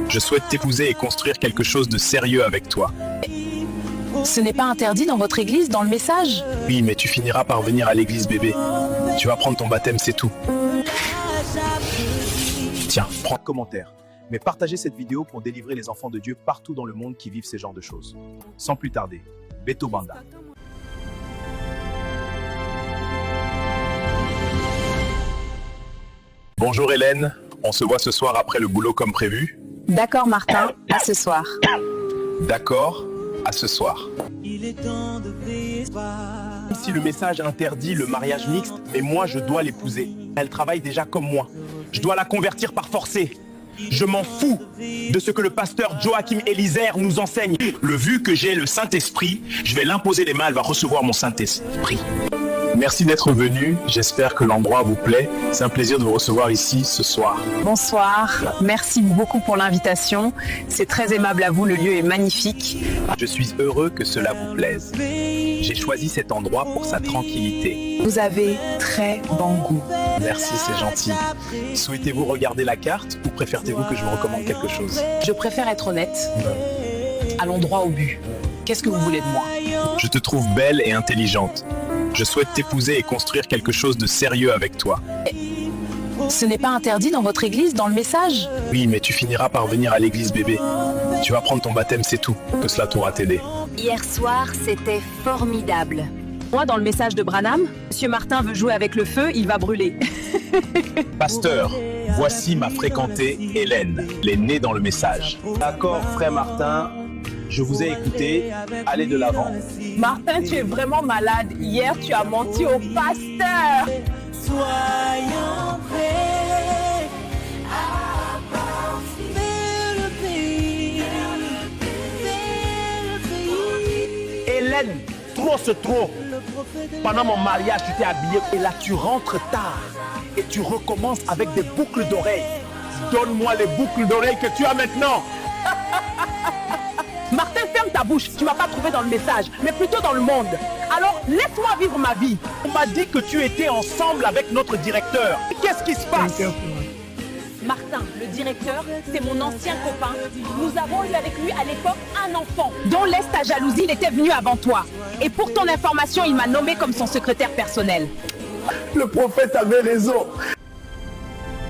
Je souhaite t'épouser et construire quelque chose de sérieux avec toi. Ce n'est pas interdit dans votre église, dans le message? Oui, mais tu finiras par venir à l'église, bébé. Tu vas prendre ton baptême, c'est tout. Tiens, prends. Commentaire. Mais partagez cette vidéo pour délivrer les enfants de Dieu partout dans le monde qui vivent ces genres de choses. Sans plus tarder, Beto Banda. Bonjour Hélène, on se voit ce soir après le boulot comme prévu? D'accord, Martin, à ce soir. D'accord, à ce soir. Si le message interdit le mariage mixte, mais moi je dois l'épouser. Elle travaille déjà comme moi. Je dois la convertir par forcé. Je m'en fous de ce que le pasteur Joachim Elizer nous enseigne. Vu que j'ai le Saint-Esprit, je vais l'imposer les mains, elle va recevoir mon Saint-Esprit. Merci d'être venu, j'espère que l'endroit vous plaît. C'est un plaisir de vous recevoir ici ce soir. Bonsoir, merci beaucoup pour l'invitation. C'est très aimable à vous, le lieu est magnifique. Je suis heureux que cela vous plaise. J'ai choisi cet endroit pour sa tranquillité. Vous avez très bon goût. Merci, c'est gentil. Souhaitez-vous regarder la carte ou préférez-vous que je vous recommande quelque chose? Je préfère être honnête. Allons droit au but. Qu'est-ce que vous voulez de moi? Je te trouve belle et intelligente. Je souhaite t'épouser et construire quelque chose de sérieux avec toi. Ce n'est pas interdit dans votre église, dans le message? Oui, mais tu finiras par venir à l'église, bébé. Tu vas prendre ton baptême, c'est tout. Que cela t'aura t'aider. Hier soir, c'était formidable. Moi, dans le message de Branham, Monsieur Martin veut jouer avec le feu, il va brûler. Pasteur, voici ma fréquentée Hélène. Elle est née dans le message. D'accord, frère Martin, je vous ai écouté. Allez de l'avant. Martin, tu es vraiment malade. Hier, tu as menti au pasteur. Soyons prêts à partir le pays. Hélène, trop c'est trop. Pendant mon mariage, tu t'es habillée et là tu rentres tard et tu recommences avec des boucles d'oreilles. Donne-moi les boucles d'oreilles que tu as maintenant. Martin, ferme ta bouche. Tu ne m'as pas trouvé dans le message, mais plutôt dans le monde. Alors, laisse-moi vivre ma vie. On m'a dit que tu étais ensemble avec notre directeur. Qu'est-ce qui se passe? Martin, le directeur, c'est mon ancien copain. Nous avons eu avec lui à l'époque un enfant. Dont laisse ta jalousie, il était venu avant toi. Et pour ton information, il m'a nommé comme son secrétaire personnel. Le prophète avait raison.